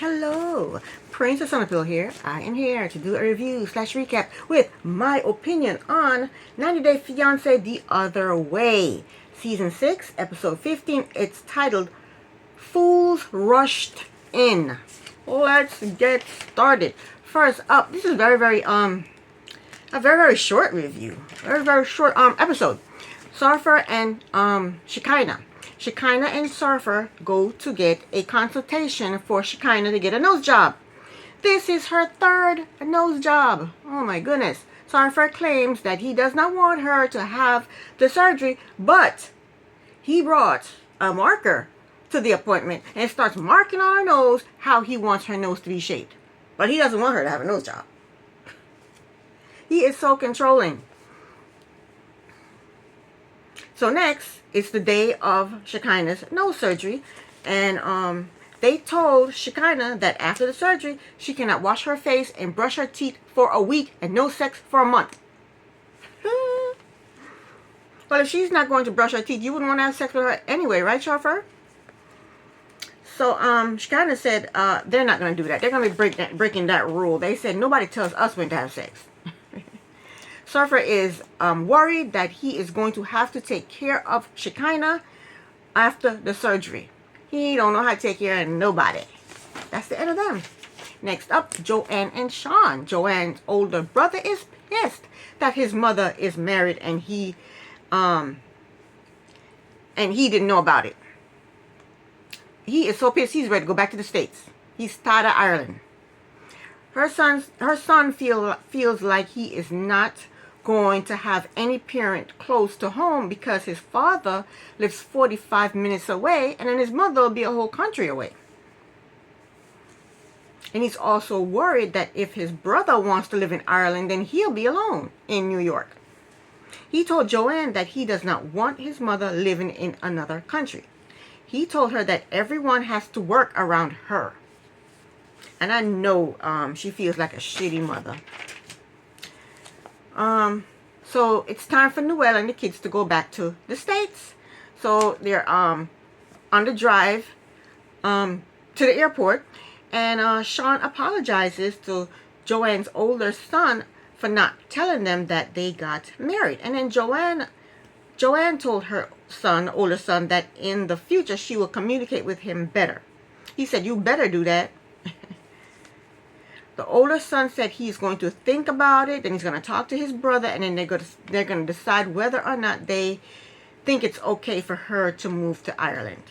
Hello, Princess Pill here. I am here to do a review / recap with my opinion on 90 Day Fiance The Other Way. Season 6, Episode 15. It's titled Fools Rushed In. Let's get started. First up, this is a very short review. Very short episode. Surfer and Shekinah. Shekinah and Surfer go to get a consultation for Shekinah to get a nose job. This is her third nose job. Oh my goodness. Surfer claims that he does not want her to have the surgery, but he brought a marker to the appointment and starts marking on her nose how he wants her nose to be shaped. But he doesn't want her to have a nose job. He is so controlling. So next, it's the day of Shekinah's nose surgery, and they told Shekinah that after the surgery, she cannot wash her face and brush her teeth for a week and no sex for a month. Well, if she's not going to brush her teeth, you wouldn't want to have sex with her anyway, right, Chauffeur? So Shekinah said they're not going to do that. They're going to be breaking that rule. They said nobody tells us when to have sex. Surfer is worried that he is going to have to take care of Shekinah after the surgery. He don't know how to take care of nobody. That's the end of them. Next up, Joanne and Sean. Joanne's older brother is pissed that his mother is married and he didn't know about it. He is so pissed he's ready to go back to the States. He's tired of Ireland. Her son feels like he is not going to have any parent close to home because his father lives 45 minutes away and then his mother will be a whole country away. And he's also worried that if his brother wants to live in Ireland, then he'll be alone in New York. He told Joanne that he does not want his mother living in another country. He told her that everyone has to work around her. And I know she feels like a shitty mother. So it's time for Noelle and the kids to go back to the States. So they're on the drive to the airport. And Sean apologizes to Joanne's older son for not telling them that they got married. And then Joanne told her older son, that in the future she will communicate with him better. He said, "You better do that." The older son said he's going to think about it, then he's going to talk to his brother, and then they're going to decide whether or not they think it's okay for her to move to Ireland.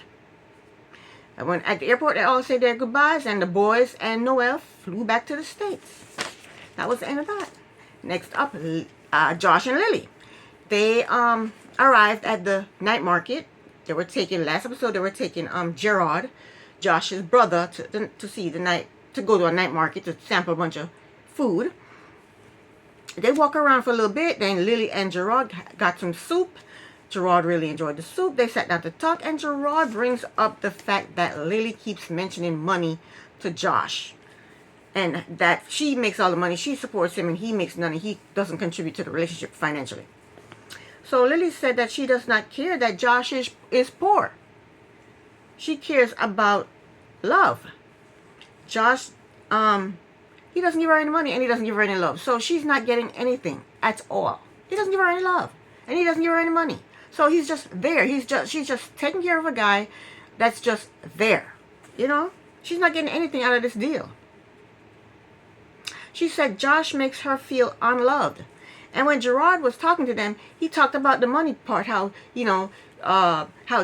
And when at the airport, they all said their goodbyes, and the boys and Noelle flew back to the States. That was the end of that. Next up, Josh and Lily. They arrived at the night market. Last episode, they were taking Gerard, Josh's brother, to go to a night market to sample a bunch of food. They walk around for a little bit. Then Lily and Gerard got some soup. Gerard really enjoyed the soup. They sat down to talk, and Gerard brings up the fact that Lily keeps mentioning money to Josh, and that she makes all the money, she supports him, and he makes none, and he doesn't contribute to the relationship financially. So Lily said that she does not care that Josh is poor. She cares about love. Josh, he doesn't give her any money and he doesn't give her any love. So she's not getting anything at all. He doesn't give her any love and he doesn't give her any money. So he's just there. She's just taking care of a guy that's just there. You know? She's not getting anything out of this deal. She said Josh makes her feel unloved. And when Gerard was talking to them, he talked about the money part, how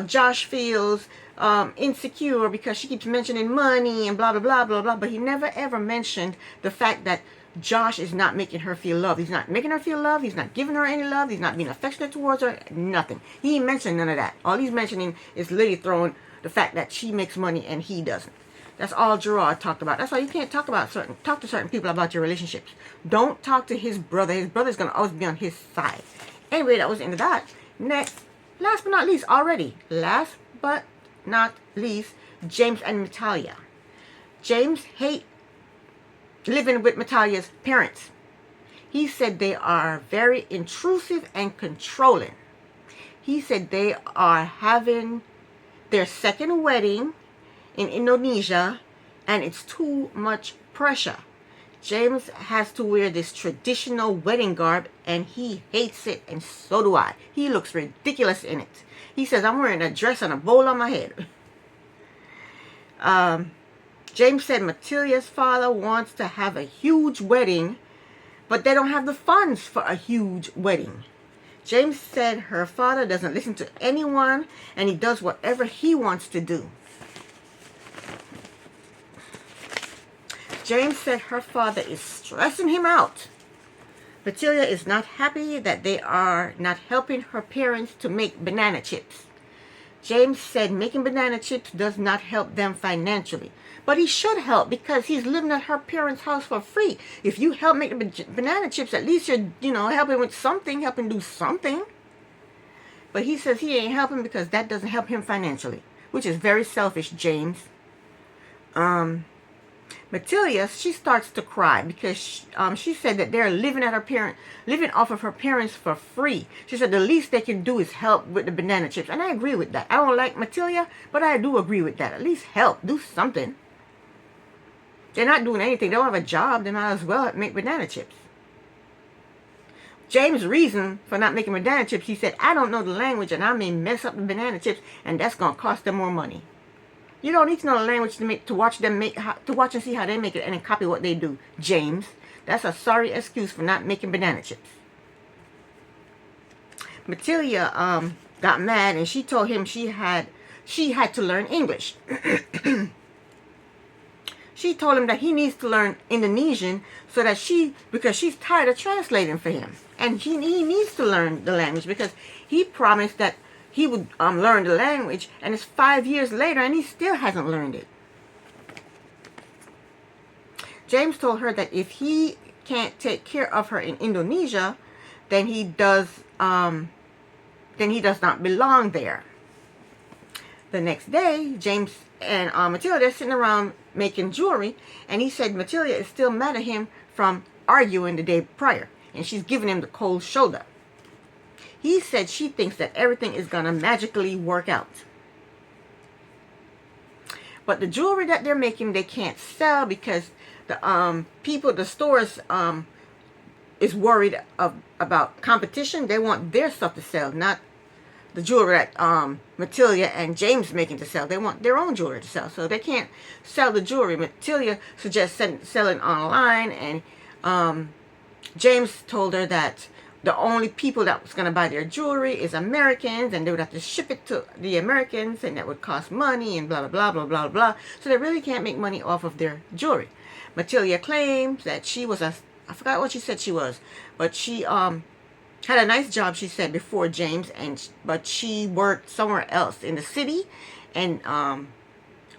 Josh feels insecure because she keeps mentioning money and blah, blah, blah, blah, blah. But he never, ever mentioned the fact that Josh is not making her feel love. He's not making her feel love. He's not giving her any love. He's not being affectionate towards her. Nothing. He mentioned none of that. All he's mentioning is Lily throwing the fact that she makes money and he doesn't. That's all Gerard talked about. That's why you can't talk to certain people about your relationships. Don't talk to his brother. His brother's going to always be on his side. Anyway, that was the end of that. Next, last but not least, James and Natalia. James hates living with Natalia's parents. He said they are very intrusive and controlling. He said they are having their second wedding in Indonesia and it's too much pressure. James has to wear this traditional wedding garb, and he hates it, and so do I. He looks ridiculous in it. He says, I'm wearing a dress and a bowl on my head. James said Matilia's father wants to have a huge wedding, but they don't have the funds for a huge wedding. James said her father doesn't listen to anyone, and he does whatever he wants to do. James said her father is stressing him out. Matilia is not happy that they are not helping her parents to make banana chips. James said making banana chips does not help them financially. But he should help because he's living at her parents' house for free. If you help make the banana chips, at least you're, helping with something, helping do something. But he says he ain't helping because that doesn't help him financially, which is very selfish, James. Matilia, she starts to cry because she said that they're living off of her parents for free. She said the least they can do is help with the banana chips. And I agree with that. I don't like Matilia, but I do agree with that. At least help. Do something. They're not doing anything. They don't have a job. They might as well make banana chips. James' reason for not making banana chips, he said, I don't know the language and I may mess up the banana chips and that's going to cost them more money. You don't need to know the language to watch and see how they make it and then copy what they do, James. That's a sorry excuse for not making banana chips. Matilia got mad and she told him she had to learn English. She told him that he needs to learn Indonesian so that because she's tired of translating for him. And he needs to learn the language because he promised that he would learn the language, and it's 5 years later and he still hasn't learned it. James told her that if he can't take care of her in Indonesia, then he does not belong there. The next day, James and Matilia, they're sitting around making jewelry, and he said Matilia is still mad at him from arguing the day prior, and she's giving him the cold shoulder. He said she thinks that everything is going to magically work out. But the jewelry that they're making, they can't sell because the stores is worried about competition. They want their stuff to sell, not the jewelry that Matilia and James making to sell. They want their own jewelry to sell, so they can't sell the jewelry. Matilia suggests selling online, and James told her that the only people that was going to buy their jewelry is Americans, and they would have to ship it to the Americans, and that would cost money, and blah, blah, blah, blah, blah, blah. So they really can't make money off of their jewelry. Matilia claims that she was I forgot what she said she was, but she had a nice job, she said, before James, but she worked somewhere else in the city, and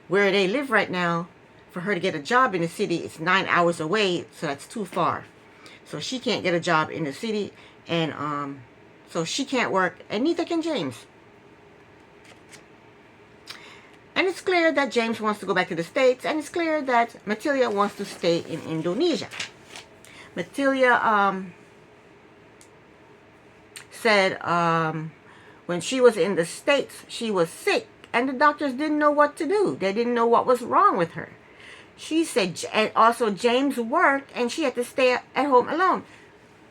where they live right now, for her to get a job in the city, it's 9 hours away, so that's too far. So she can't get a job in the city, and so she can't work, and neither can James. And it's clear that James wants to go back to the States, and it's clear that Matilia wants to stay in Indonesia. Matilia said when she was in the States, she was sick, and the doctors didn't know what to do. They didn't know what was wrong with her. She said, and also James worked, and she had to stay at home alone.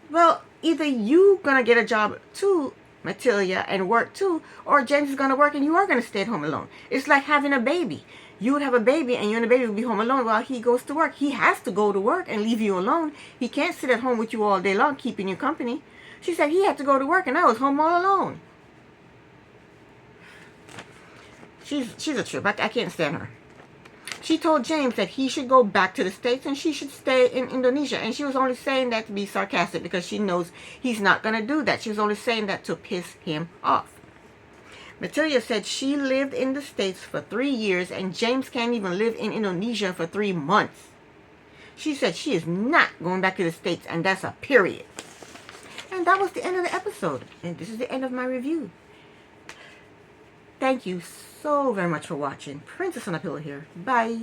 Well, either you gonna get a job too, Matilia, and work too, or James is gonna work and you are gonna stay at home alone. It's like having a baby. You would have a baby, and you and the baby would be home alone while he goes to work. He has to go to work and leave you alone. He can't sit at home with you all day long, keeping you company. She said he had to go to work, and I was home all alone. She's a trip. I can't stand her. She told James that he should go back to the States and she should stay in Indonesia. And she was only saying that to be sarcastic because she knows he's not going to do that. She was only saying that to piss him off. Matilia said she lived in the States for 3 years and James can't even live in Indonesia for 3 months. She said she is not going back to the States, and that's a period. And that was the end of the episode. And this is the end of my review. Thank you so very much for watching. Princess on a Pillow here. Bye.